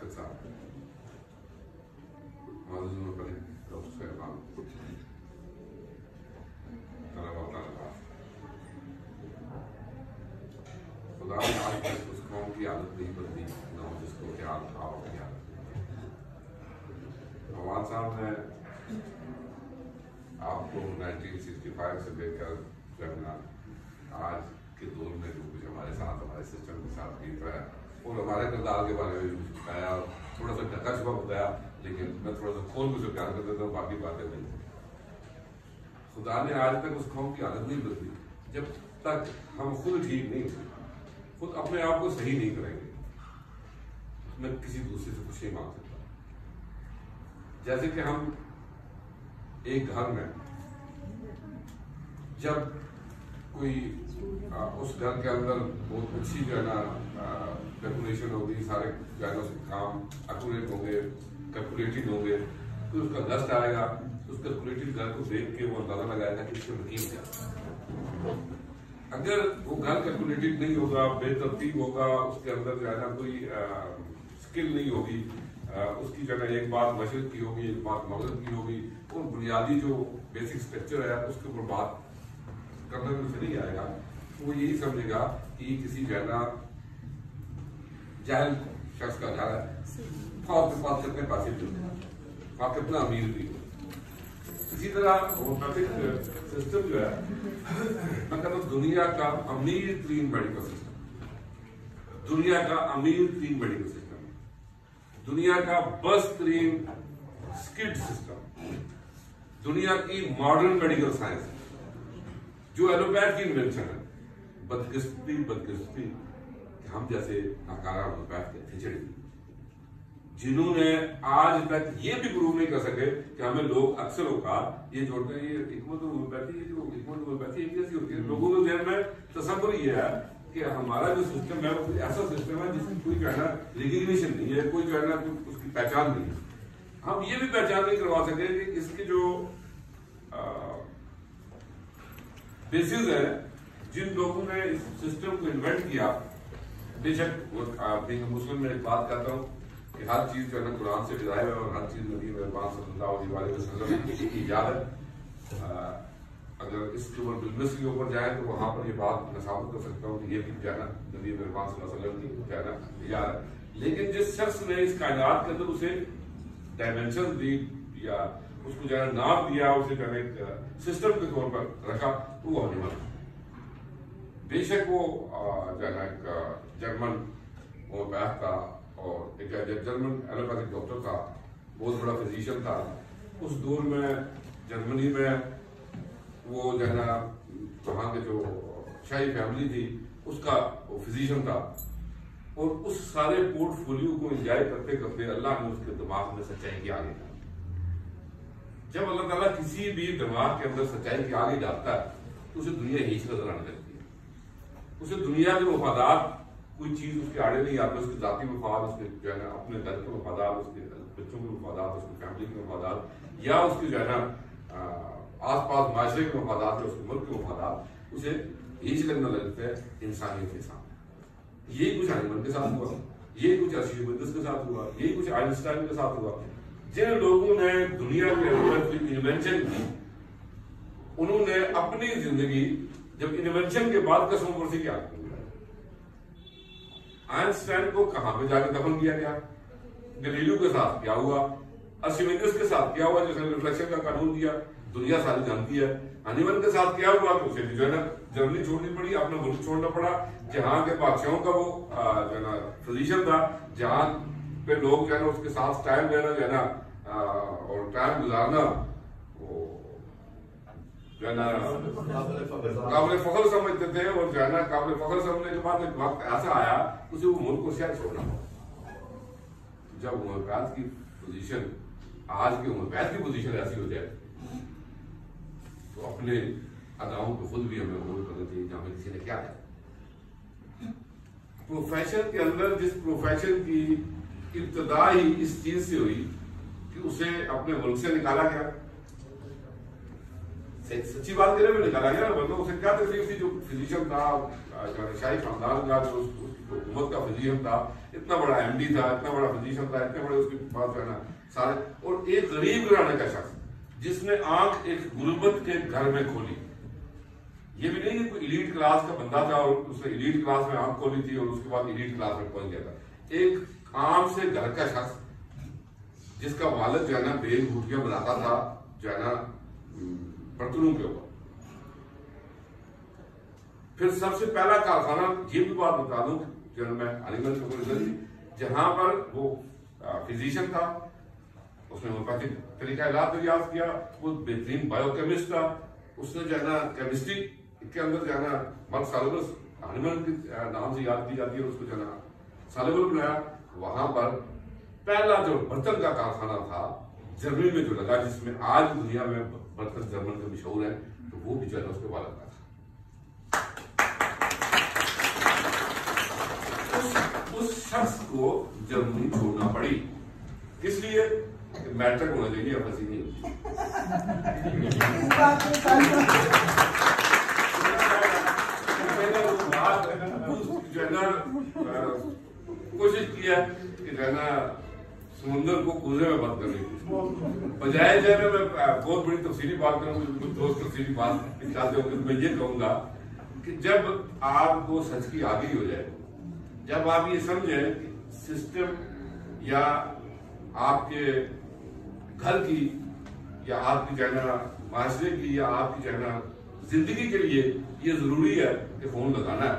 लियाकत साहब, खुदा ने आज तक उस कौम की आदत नहीं बदली ना जिसको ख्याल था अपनी आदत। नवाज साहब ने आपको 1965 से लेकर आज के दौर में जो कुछ हमारे साथ हमारे सिस्टम के साथ बीत रहा है और हमारे किरदार के बारे में भी कुछ बताया और थोड़ा सा ढका छुपा बताया, लेकिन मैं थोड़ा सा खोल कुछ प्यार कर देता हूँ, बाकी बातें नहीं। खुदा ने आज तक उस कौम की आदत नहीं बदली जब तक हम खुद ठीक नहीं होंगे, खुद अपने आप को सही नहीं करेंगे, मैं किसी दूसरे से कुछ नहीं मांग सकता। जैसे कि हम एक घर में जब कोई उस घर के अंदर बहुत अच्छी जो है ना डेकोरेशन होगी, सारे जो है ना उसके काम एक्यूरेट होंगे, कैलकुलेटेड होंगे, तो उसका दस्त आएगा, उस कैलकुलेटेड घर को देख के वो अंदाजा लगाएगा कि इसके वकील क्या। अगर वो घर कैलकुलेटेड नहीं होगा, बेतरतीब होगा, उसके अंदर जो है ना कोई स्किल नहीं होगी, उसकी जगह एक बात मशरक की होगी, एक बात मगरब की होगी, और बुनियादी जो बेसिक स्ट्रक्चर है उसके ऊपर बात करने में उसे नहीं आएगा, वो यही समझेगा कि किसी जो है ना जाहिल शख्स का घर है, के पास कितने पैसे भी कितना अमीर भी हो। इसी तरह होम्योपैथिक सिस्टम जो है मैं कहता हूँ दुनिया का अमीर तीन मेडिकल सिस्टम, दुनिया का अमीर तीन मेडिकल सिस्टम, दुनिया का बेस्ट तरीन स्किड सिस्टम, दुनिया की मॉडर्न मेडिकल साइंस जो एलोपैथ की इन्वेंशन है। बदकिस्मती हम जैसे नाकारा एलोपैथ के खिचड़ी जिन्होंने आज तक ये भी प्रूव नहीं कर सके कि हमें लोग अक्सर औकात ये जोड़ते हैं, ये हिकमत होम्योपैथी, ये जो हिकमत होम्योपैथी एक जैसी होती है। लोगों के ज़हन में तसव्वुर ये है कि हमारा जो सिस्टम है वो ऐसा सिस्टम है जिसकी कोई जो है ना रिकग्निशन नहीं है, कोई जो है ना उसकी पहचान नहीं है। हम ये भी पहचान नहीं करवा सके कि इसके जो बेसिस है, जिन लोगों ने इस सिस्टम को इन्वेंट किया। बेशक मुस्लिम में एक बात कहता हूँ कि हर चीज जो है ना कुरान से डिराइव है और हर चीज नबी मेहरबान सल्लल्लाहु अलैहि वसल्लम की इजाजत। अगर इसके ऊपर बिजनेस के ऊपर जाए तो वहां पर ये बात मैं साबित कर सकता हूँ कि ये भी जो है ना नबी मेहरबान सल्लल्लाहु अलैहि वसल्लम की जो है ना इजाजत। लेकिन जिस शख्स ने इस कायनात के अंदर उसे डायमेंशन दी या उसको जो है नाम दिया, उसे जो है सिस्टम के तौर पर रखा, तो वो हनीमन। बेशक वो जो है ना एक जर्मन होम्योपैथ था और एक जर्मन एलोपैथिक डॉक्टर था, बहुत बड़ा फिजिशियन था। उस दौर में जर्मनी में वो जो है ना वहाँ के जो शाही फैमिली थी उसका वो फिजिशियन था और उस सारे पोर्टफोलियो को एंजॉय करते करते अल्लाह ने उसके दिमाग में सच्चाई की आगे डाली। जब अल्लाह ताला किसी भी दिमाग के अंदर सच्चाई की आगे डालता है तो उसे दुनिया हीच नजर आने लगती है। उसे दुनिया के मफादात कोई चीज उसके आड़े नहीं आती, उसके जाती मफाद, उसके जो है ना अपने घर के मफादात, उसके बच्चों के मफादात, उसकी फैमिली के मफादात या उसके जो है ना आस पास माशरे के मफादात या उसके मुल्क के मफादात उसे हीच लगने लगते हैं इंसानियत के सामने। यही कुछ हनीमन के साथ हुआ, यही कुछ अर्शीमेंदस के साथ हुआ, यही कुछ आइंस्टाइन के साथ हुआ। जिन लोगों ने दुनिया के अंदर इन्वेंशन की उन्होंने अपनी जिंदगी जब इन्वेंशन के बाद कसम वर्सी क्या की। आइंस्टाइन को कहां पे जाकर दफन किया गया, गैलीलियो के साथ क्या हुआ, अर्शीमेंदस के साथ क्या हुआ जिसने रिफ्लेक्शन का कानून दिया, दुनिया सारी जानती है। हनीमन के साथ क्या हुआ कि उसे जो है ना जर्मनी छोड़नी पड़ी, अपना मुल्क छोड़ना पड़ा, जहां के बादशाहों का वो जो है ना फिजिशियन था, जहां पे लोग जो है ना उसके साथ टाइम लेना जो है ना और टाइम गुजारना वो जो है ना काबिल फख्र समझते थे और जो है ना काबिल फख्र समझने के बाद एक वक्त ऐसा आया उसे वो मुल्क को शायद छोड़ना पड़ा। जब होम्योपैथ की पोजीशन आज के होम्योपैथ की पोजीशन ऐसी हो जाए तो अपने अदाओं को खुद भी हमें गौर करना चाहिए जहां किसी ने क्या किया। प्रोफेशन के अंदर जिस प्रोफेशन की इब्तदा ही इस चीज से हुई कि उसे अपने मुल्क से निकाला गया, सच्ची बात करने में निकाला गया, मतलब उसे क्या तकलीफ थी। जो फिजिशियन था, शाही खानदान का जो हुकूमत का फिजिशियन था, इतना बड़ा MD था, इतना बड़ा फिजिशियन था, इतने बड़े उसके पास जो है ना सारे, और एक गरीब घराने का शख्स जिसने आंख एक गुर्बत के घर में खोली। ये भी नहीं कि कोई इलीट क्लास का बंदा था और उसने इलीट क्लास में आंख खोली थी और उसके बाद इलीट क्लास में पहुंच गया था। एक आम से घर का शख्स जिसका वालिद जो है ना बेल घुटियां बनाता था जो है ना बर्तनों के ऊपर। फिर सबसे पहला कारखाना, ये भी बात बता दूं जो मैं अलीगढ़ से जहां पर वो फिजिशियन था, उसने होम्योपैथिक तरीका इलाज रियाज किया, वो बेहतरीन बायोकेमिस्ट था, उसने जो है ना केमिस्ट्री के अंदर जो है ना मर्क सालबस हनीमन के नाम से याद की जाती है, उसको जो है ना सालेबल बनाया। वहां पर पहला जो बर्तन का कारखाना था जर्मनी में जो लगा, जिसमें आज दुनिया में बर्तन जर्मन के मशहूर है, तो वो भी जो है उसके वालिद का था। उस शख्स को जर्मनी छोड़ना पड़ी, किस लिए? मैट्रिक होना चाहिए, फंसी नहीं होती। जो है ना कोशिश किया कि जो है ना समुद्र को कूदे में बात करने की बजाय जो है मैं बहुत बड़ी तफसीली बात करूंगी, कुछ दोस्त तफसीली बात चाहते होंगे, तो मैं ये कहूंगा कि जब आपको सच की आगे हो जाए, जब आप ये समझें कि सिस्टम या आपके घर की या आपकी जो है ना माशरे की या आपकी जो है ना जिंदगी के लिए ये जरूरी है कि फोन लगाना है।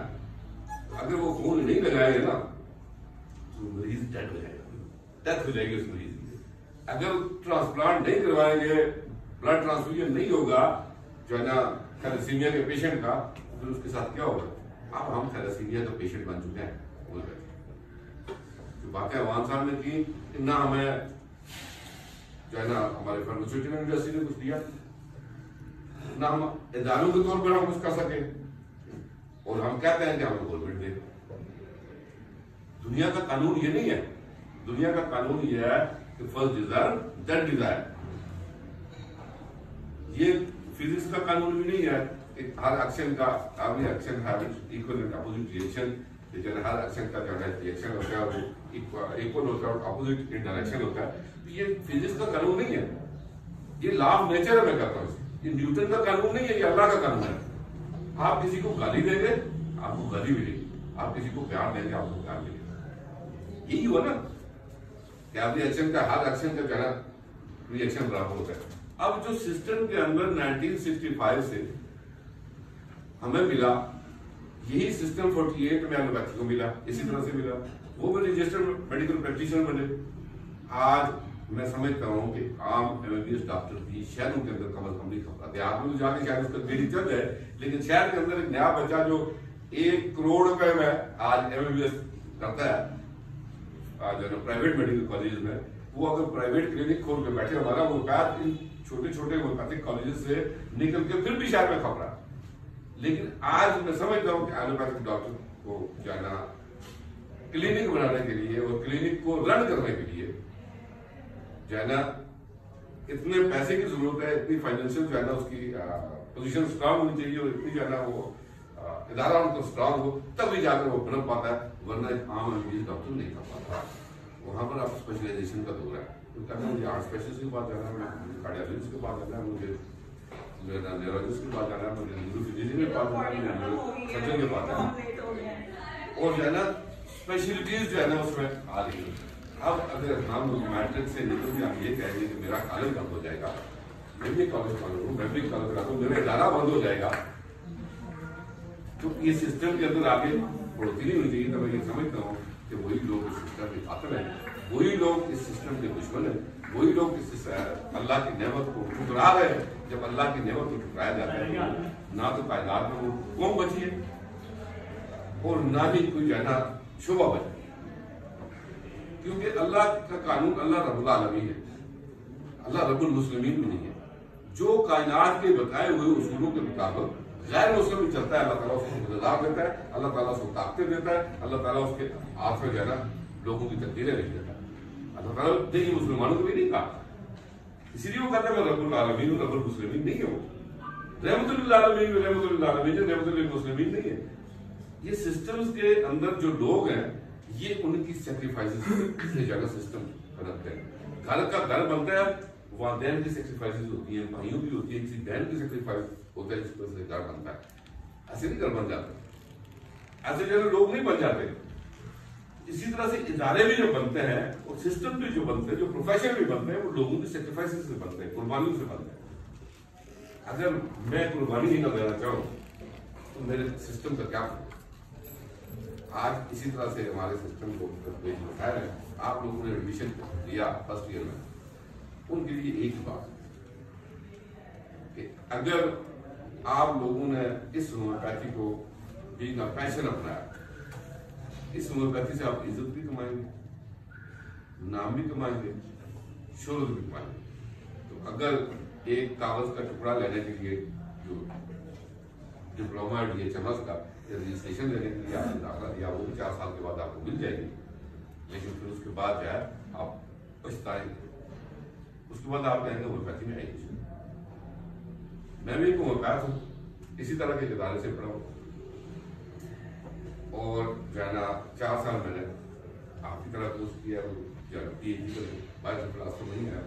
अगर वो फोन नहीं लगाएगा ना तो मरीज डेड हो जाएगा, डेथ हो जाएगी उस मरीज की। अगर ट्रांसप्लांट नहीं करवाएंगे, ब्लड ट्रांसफ्यूजन नहीं होगा जो है ना थैलेसीमिया के पेशेंट का, तो उसके साथ क्या होगा? अब हम थैलेसीमिया का पेशेंट बन चुके हैं। जो बातें अवान साहब ने की, ना हमें जो है ना हमारे फार्मास्यूटिकल इंडस्ट्री ने कुछ दिया, ना हम इदारों के तौर पर हम कुछ कर सके, और हम कहते हैं कि हमें गवर्नमेंट दे। दुनिया का कानून ये नहीं है, दुनिया का कानून ये है कि फर्स्ट डिजायर देन डिजायर। ये फिजिक्स का कानून भी नहीं है कि हर एक्शन का every action have equal and opposite reaction, her action का जो है रिएक्शन होता है वो इक्वल होता है और अपोजिट इन डायरेक्शन होता है। तो ये फिजिक्स का कानून नहीं है, ये लॉ ऑफ नेचर है। मैं कहता हूँ ये न्यूटन का कानून नहीं है, ये अल्लाह का कानून है। आप किसी को गाली देंगे आपको गाली मिलेगी, आप किसी को प्यार देंगे आपको प्यार मिलेगा। यही हुआ ना कि एवरी एक्शन का हर एक्शन का जो है रिएक्शन बराबर होता है। अब जो सिस्टम के अंदर 1965 से हमें मिला, यही सिस्टम 48 में एलोपैथी को मिला, इसी तरह से मिला, वो भी रजिस्टर्ड मेडिकल प्रैक्टिशनर बने। आज मैं समझता हूँ कि आम MBBS डॉक्टर की शहरों के अंदर कम से कम नहीं खबर आती। आप लोग जाके शायद उसका मेरी चल जाए, लेकिन शहर के अंदर एक नया बच्चा जो 1 करोड़ रुपए में आज MBBS करता है जो प्राइवेट मेडिकल कॉलेज में, वो अगर प्राइवेट क्लिनिक खोल के बैठे, हमारा वो बात इन छोटे छोटे होम्योपैथिक कॉलेज से निकल के फिर भी शहर में खबर है। लेकिन आज मैं समझता हूँ कि एलोपैथिक डॉक्टर को जाना क्लिनिक बनाने के लिए और क्लिनिक को रन करने के लिए जो है ना इतने पैसे की जरूरत है, इतनी फाइनेंशियल जो है ना उसकी पोजीशन स्ट्रांग होनी चाहिए और इतनी जो है ना वो इदारा उनको स्ट्रांग हो, तभी जाकर वो बन पाता है, वरना एक आम MBBS डॉक्टर नहीं कर पाता। वहां पर आप स्पेशलाइजेशन का दौर है, तो कहते हैं मुझे हार्ट स्पेशलिस्ट के पास जाना है, मुझे कार्डियोलॉजिस्ट के पास जाना है, मुझे न्यूरोलॉजिस्ट के पास जाना है, मुझे न्यूरोफिजिशियन के पास जाना है, मुझे सर्जन के पास जाना है, और जो है ना स्पेशलिटीज जो है ना उसमें आ रही है। अब अगर हम मैट्रिक से निकल के आप ये कहेंगे कि मेरा कॉलेज बंद हो जाएगा, मैं भी कॉलेज करा दूँ, मैं भी कॉलेज करा दूँ, मेरा इदारा बंद हो जाएगा, तो ये सिस्टम के अंदर आगे बढ़ती नहीं होनी चाहिए। तो मैं ये समझता हूँ कि वही लोग इस सिस्टम के खातिर हैं, वही लोग इस सिस्टम के दुश्मन है, वही लोग इस अल्लाह की नेमत को ठुकरा रहे हैं। जब अल्लाह की नेमत को ठुकराया जाता है तो ना तो कायनात में वो कौम बची है और ना ही कोई जो है ना शोभा बची, क्योंकि अल्लाह का कानून अल्लाह रब्बुल आलमीन है, अल्लाह रब्बुल मुस्लिमीन भी नहीं है। जो कायनात के बताए हुए उसूलों के मुताबिक गैर मुस्लिम भी चलता है, अल्लाह ताला उसको इक़्तिदार देता है, अल्लाह ताला उसको ताकतें देता है, अल्लाह ताला उसके हाथ में जो है ना लोगों की तकदीरें लिख देता है। अल्लाह ताला देखिए मुसलमानों को भी नहीं कहा, इसीलिए वो कहता है मैं रब्बुल आलमीन हूं, रब्बुल मुस्लिमीन नहीं हूं। रहमतुल लिल आलमीन रहमतुल लिल आलमीन रहमतुल लिल मुस्लिमीन नहीं है। ये सिस्टम्स के अंदर जो लोग हैं ये उनकी सेक्रीफाइसेस से जगह सिस्टम बनते हैं। घर का घर बनता है, वालिदैन की सेक्रीफाइसेस होती हैं, भाइयों की होती है, किसी बहन की सेक्रीफाइस होता है, जिस पर से घर बनता है। ऐसे नहीं घर बन जाते, ऐसे जगह लोग नहीं बन जाते। इसी तरह से इदारे भी जो बनते हैं और सिस्टम भी जो बनते हैं, जो प्रोफेशन भी बनते हैं, वो लोगों की सेक्रीफाइसेस से बनते हैं, कुर्बानियों से बनते हैं। अगर मैं कुर्बानी ही ना देना चाहूँ तो मेरे सिस्टम का क्या फायदा। आज इसी तरह से हमारे सिस्टम को बताया है, आप लोगों ने एडमिशन लिया फर्स्ट ईयर में, उनके लिए एक ही बात कि अगर आप लोगों ने इस होम्योपैथी को बीइंग अ पैशन अपनाया, इस होम्योपैथी से आप इज्जत भी कमाएंगे, नाम भी कमाएंगे, शोहरत भी कमाएंगे। तो अगर एक कागज का टुकड़ा लेने के लिए जो डिप्लोमा DHMS का रजिस्ट्रेशन लेने के लिए आपने दाखिला दिया, वो भी 4 साल के बाद आपको मिल जाएगी, लेकिन फिर उसके बाद जो है आप पछताएंगे। उसके बाद आप कहेंगे होम्योपैथी में आई। मैं भी एक होम्योपैथ हूँ, इसी तरह के इदारे से पढ़ा हूँ, और जो है ना 4 साल मैंने आपकी तरह कोर्स किया, PhD कर बायो क्लास तो नहीं आया।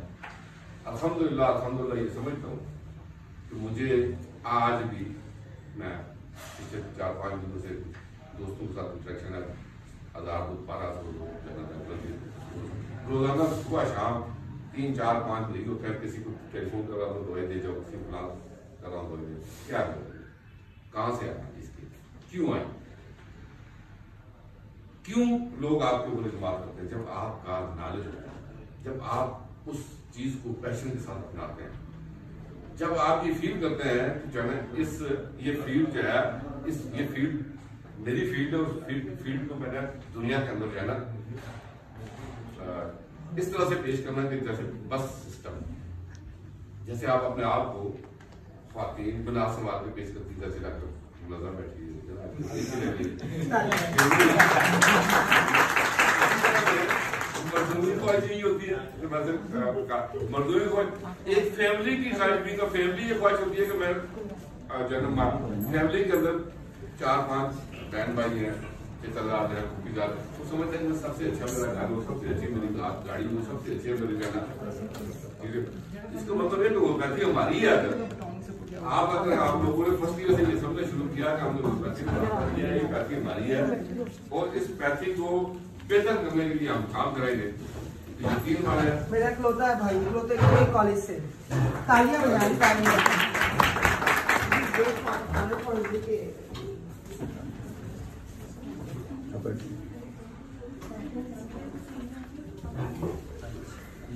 अल्हम्दुलिल्लाह ये समझता हूँ कि मुझे आज भी, मैं पिछले 4-5 दिनों से दोस्तों के साथ इंटरेक्शन है, 1000-1200 लोग रोजाना सुबह शाम 3-4-5 नहीं होते हैं। किसी को टेलीफोन कर रहा हूँ, दवाई दे जाओ, किसी को प्लान कर रहा हूँ, दवाई दे, क्या कहाँ से आया, इसकी क्यों आए, क्यों लोग आपके ऊपर इस्तेमाल करते हैं। जब आपका नॉलेज होता है, जब आप उस चीज को पैशन के साथ अपनाते हैं, जब आप ये फील करते हैं कि जो है इस ये फील्ड जो है, ये फील्ड मेरी फील्ड है, उस फील्ड को मैंने दुनिया के अंदर जो है ना इस तरह से पेश करना कि जैसे बस सिस्टम, जैसे आप अपने आप को ख्वातीन बिना संभाल के पेश करती, जैसे डॉक्टर नजर बैठी मजदूरी ख्वाहिश यही होती है, मजदूरी ख्वाहिश एक फैमिली की ख्वाहिश भी, फैमिली ये ख्वाहिश होती है कि मैं जन्म फैमिली के अंदर 4-5 बहन भाई हैं, पिताजाद है, फूफीजाद, वो समझते हैं कि सबसे अच्छा मेरा घर हो, सबसे अच्छी मेरी गाड़ी हो, सबसे अच्छे मेरी जाना। इसका मतलब ये तो होम्योपैथी हमारी है। अगर आप लोगों ने फर्स्ट ईयर से ये समझना शुरू किया कि हमने होम्योपैथी है, ये पैथी हमारी है और इस पैथी को बेहतर करने के लिए हम काम करेंगे, यकीन माने। मेरा इकलौता भाई, इकलौते कॉलेज से तालियां बजानी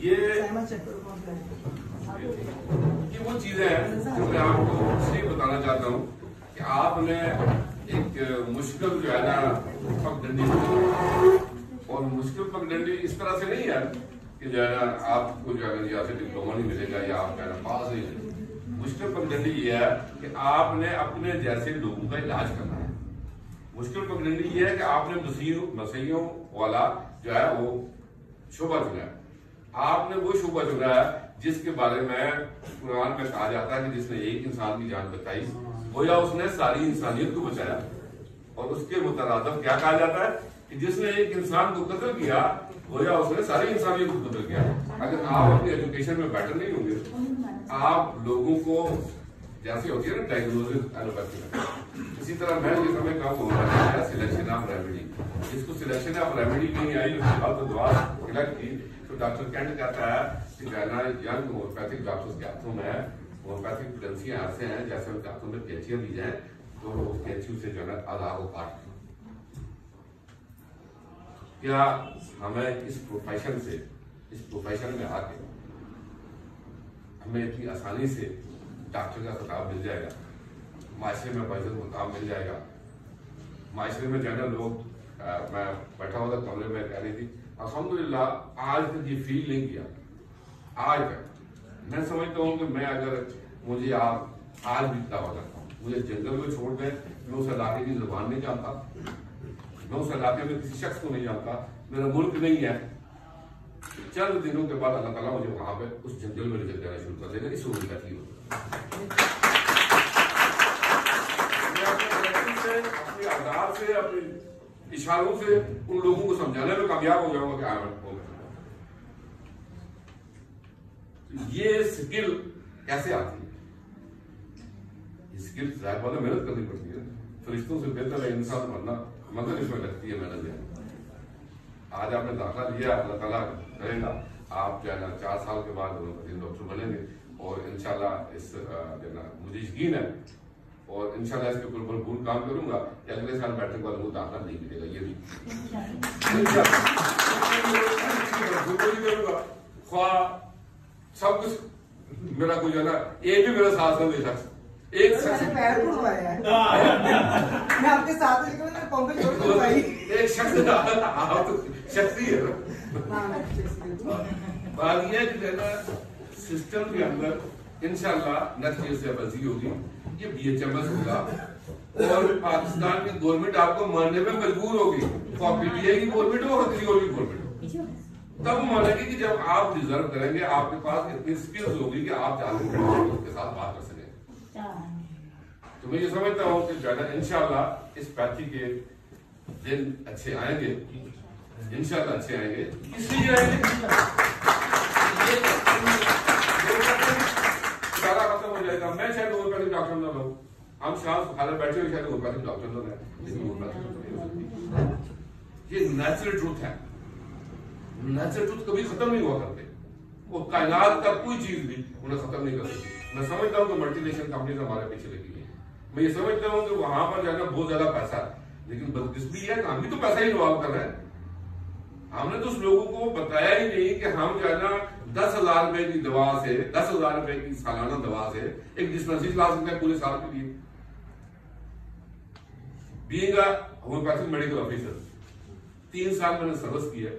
ये वो चीजें हैं जो मैं आपको इसलिए बताना चाहता हूँ कि आपने एक मुश्किल जो है ना पगडंडी, और मुश्किल पगडंडी इस तरह से नहीं है कि जो है ना आपको जो है या से डिप्लोमा नहीं मिलेगा या आप कहना पास नहीं। मुश्किल पगडंडी ये है कि आपने अपने जैसे लोगों का इलाज करना है। मुश्किल पगडंडी ये है कि आपने मसीहों वाला जो है वो शोभा चुना है, आपने वो शोभा चुना है जिसके बारे में कुरान में कहा जाता है कि जिसने एक इंसान की जान बचाई गोया उसने सारी इंसानियत को बचाया, और उसके मुतरादफ क्या कहा जाता है कि जिसने एक इंसान को कत्ल किया गोया उसने सारी इंसानियत को कत्ल किया। अगर आप अपनी एजुकेशन में बेटर नहीं होंगे, आप लोगों को जैसे होती है ना डायग्नोसिस एलोपैथी में, इसी तरह मैं ये समझता हूँ सिलेक्शन ऑफ रेमेडी, जिसको सिलेक्शन ऑफ रेमेडी नहीं आई फिलहाल तो दवा सिलेक्ट की, तो डॉक्टर कैंट कहता है कि जाना यंग होम्योपैथिक डॉक्टर्स के हाथों में होम्योपैथिक एजेंसियां ऐसे हैं जैसे उनके हाथों में कैंचियां दी जाए तो उस कैंची से जो है आधा को काट। क्या हमें इस प्रोफेशन में आके हमें इतनी आसानी से डॉक्टर का खिताब मिल जाएगा, माशरे में बाइज्जत मुकाम मिल जाएगा, माशरे में जाना लोग, मैं बैठा हुआ था कमरे में कह रही थी अल्हम्दुलिल्लाह आज तक ये फील नहीं किया। आज तक मैं समझता हूँ कि मैं अगर मुझे आप आज भी दावा करता हूँ, मुझे जंगल में छोड़ दें, मैं उस इलाके की जुबान नहीं जानता, मैं उस इलाके में किसी शख्स को नहीं जानता, मेरा मुल्क नहीं है, चंद दिनों के बाद अल्लाह ताला मुझे वहां पे उस जंगल में लेकर जाना शुरू कर देगा। इस उम्र का थी अपने आधार से अपनी इशारों से उन लोगों को समझाने में कामयाब हो जाऊंगा कि हाँ मैं हो गया। ये स्किल कैसे आती है? ये स्किल जाहिर बात है मेहनत करनी पड़ती है। फरिश्तों से बेहतर है इंसान बनना, मगर इसमें लगती है मेहनत। आज आपने दाखिला लिया, अल्लाह ताला करेगा आप जो है ना 4 साल के बाद डॉक्टर बनेंगे और इंशाल्लाह इस जो ना मुझे यकीन है और इंशाल्लाह इसके ऊपर भरपूर काम करूंगा कि अगले साल मैट्रिक वालों को दाखिला नहीं मिलेगा। ये भी करूंगा, ख्वाह सब कुछ मेरा कोई है ना, एक भी मेरा साथ नहीं दे सकता। एक पैर है मैं आपके साथ एक शख्स शक्ति है बात यह है कि सिस्टम के अंदर इंशाल्लाह नेक्स्ट ईयर से बजी होगी, ये BHMS होगा और पाकिस्तान की गवर्नमेंट आपको मानने में मजबूर होगी। पीटीआई की गवर्नमेंट हो, हथरी की गवर्नमेंट तब मानेगी कि जब आप डिजर्व करेंगे, आपके पास इतनी स्किल्स होगी कि आप जाके उसके साथ बात कर सकेंगे। तो मैं ये समझता हूँ कि ज्यादा इंशाल्लाह इस पैथी के दिन अच्छे आएंगे, इंशाल्लाह अच्छे आएंगे। इसलिए सारा खत्म हो जाएगा। मैं शायद होम्योपैथिक डॉक्टर ना हूँ, हम शायद हालत बैठे हुए शायद होम्योपैथिक डॉक्टर ना है, ये नेचुरल ट्रूथ है। नेचुरल ट्रूथ कभी खत्म नहीं हुआ करते, वो कायनात का कोई चीज भी उन्हें खत्म नहीं कर सकती। मैं समझता हूँ कि मल्टीनेशनल कंपनीज हमारे पीछे लगी है। मैं ये समझता हूँ कि वहां पर जाना बहुत ज्यादा पैसा है, लेकिन बदकिस्मती है हम भी तो पैसा ही इन्वॉल्व कर रहे हैं। हमने तो उस लोगों को बताया ही नहीं कि हम जो है ना 10,000 रुपए की दवा से, 10,000 रुपए की सालाना दवा से एक डिस्पेंसरी ला सकते हैं पूरे साल के लिए। Being a homeopathic medical officer 3 साल मैंने सर्विस की है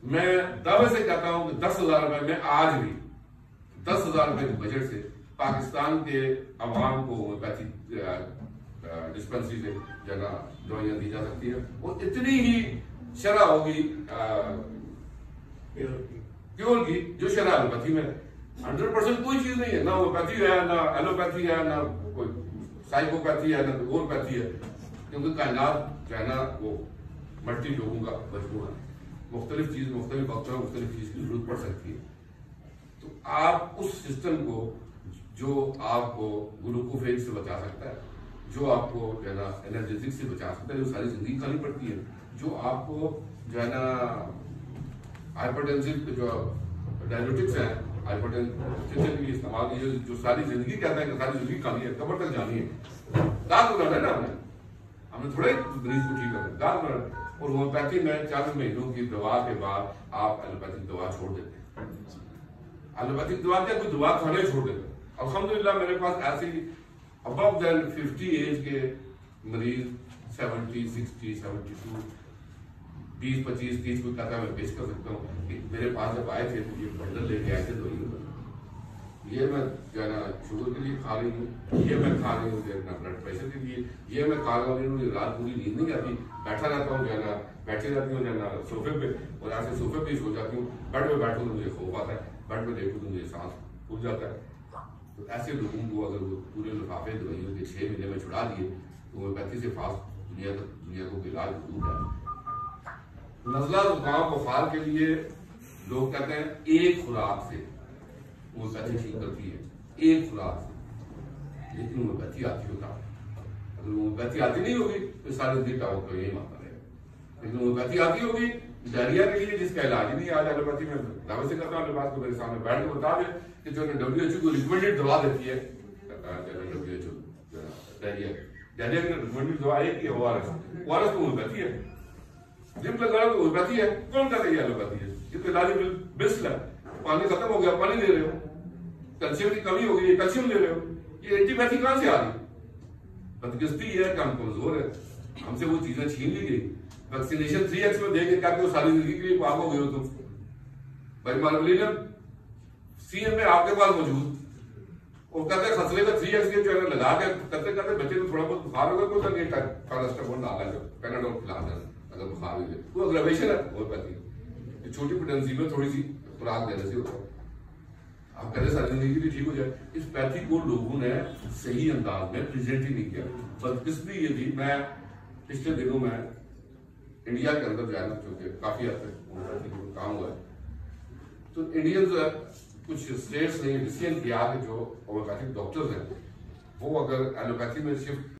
मैं दावे से कहता हूं कि 10,000 रुपए में आज भी 10,000 रुपए के बजट से पाकिस्तान के अवाम को होम्योपैथिक डिस्पेंसरी से जगह दवाइयां दी जा सकती है और इतनी ही शरह होगी प्योर की जो शरह एलोपैथी में 100% कोई चीज नहीं है। ना होम्योपैथी है, ना एलोपैथी है, ना कोई साइकोपैथी है, ना होम्योपैथी है, क्योंकि कायनात जो है ना वो मल्टी लोगों का मजबूर है। मुख्तलिफ चीज मुख्तलिफ वक्त में मुख्तलिफ चीज की जरूरत पड़ सकती है। तो आप उस सिस्टम को जो आपको ग्लूकोफेज से बचा सकता है, जो आपको जो है ना एनर्जेटिक से बचा सकता है, जो सारी जिंदगी खानी पड़ती है, जो आपको जो है ना हाइपरटेंसिव जो डायबिटिक्स है, हाइपरटेंशन की इस्तेमाल की जो सारी जिंदगी कहते हैं कि सारी जिंदगी खानी है, कब्र तक जानी है, दाग बनाना है ना हमने थोड़े मरीज को ठीक करना, दाग बनाना। और होम्योपैथी में 40 महीनों की दवा के बाद आप एलोपैथिक दवा छोड़ देते हैं। एलोपैथिक दवा क्या, कोई दवा खाने छोड़ देते हैं। अल्हम्दुलिल्लाह मेरे पास ऐसी अबव देन 50 एज के मरीज 70, 60, 72, 20, 25, 30 को कहता मैं पेश कर सकता हूँ कि मेरे पास जब आए थे तो ये बंडल लेके आए थे, तो ये मैं जो है ना शुगर के लिए खा रही हूँ, ये मैं खा रही हूँ ब्लड प्रेशर के लिए, ये मैं खा रही हूँ, रात पूरी नींद नहीं आती, बैठा रहता हूँ जो है ना, बैठी रहती हूँ जो है ना सोफे पे, और ऐसे सोफे पे ही सो जाती हूँ। बेड में बैठूँ तो मुझे खौफ आता है, बेड में देखूँ तो मुझे सांस फूल जाता है। तो ऐसे लोगों को अगर वो पूरे लिफाफे दवाइयों के 6 महीने में छुड़ा दिए तो होम्योपैथी से फास्ट दुनिया को इलाज जरूर है। नजला जुकाम बुखार के लिए लोग कहते हैं एक खुराक से होम्योपैथी ठीक करती है, एक खुराक से, लेकिन होम्योपैथी आती होता है। अगर होम्योपैथी आती नहीं होगी तो सारे दिन का तो यही मानता रहेगा, लेकिन होम्योपैथी आती होगी डायरिया के लिए जिसका इलाज ही नहीं आज एलोपैथी में दावे से करता हूँ, बात को मेरे सामने बैठ के बता दे कि जो WHO को रिकमेंडेड दवा देती है, WHO डायरिया की रिकमेंडेड दवा एक ही ORS तो होम्योपैथी है, जिम लगाना तो होम्योपैथी है। कौन कहता है एलोपैथी है? ये तो इलाज बेस्ट है। पानी खत्म हो गया, पानी ले रहे हो, कैल्शियम की कमी हो गई, कैल्शियम ले रहे हो, ये एंटीबायोटिक कहां से आ रही? बदकिस्मती है कि हम कमजोर है, हमसे वो चीजें छीन ली गई। वैक्सीनेशन 3x में देके क्या कि सारी जिंदगी के लिए पाक हो गए हो तुम। भाई मालूम CM में आपके पास मौजूद और कहते खसरे का 3x के जो लगा के करते करते बच्चे को थोड़ा बहुत बुखार होगा तो पैरास्टामोल डाला जाए, पैनाडोल खिला देना अगर बुखार हुई वो अग्रवेशन है होम्योपैथी। छोटी पोटेंसी में थोड़ी सी खुराक देने से होता है। आप कहते सारी जिंदगी भी ठीक हो जाए। इस पैथी को लोगों ने सही अंदाज में प्रेजेंट ही नहीं किया। बदकिस्मती ये थी, मैं पिछले दिनों में इंडिया के अंदर जो है ना, क्योंकि काफी हद तक काम हुआ है, तो इंडियन कुछ स्टेट्स ने डिसीजन किया कि जो होम्योपैथिक डॉक्टर्स हैं वो अगर एलोपैथी में शिफ्ट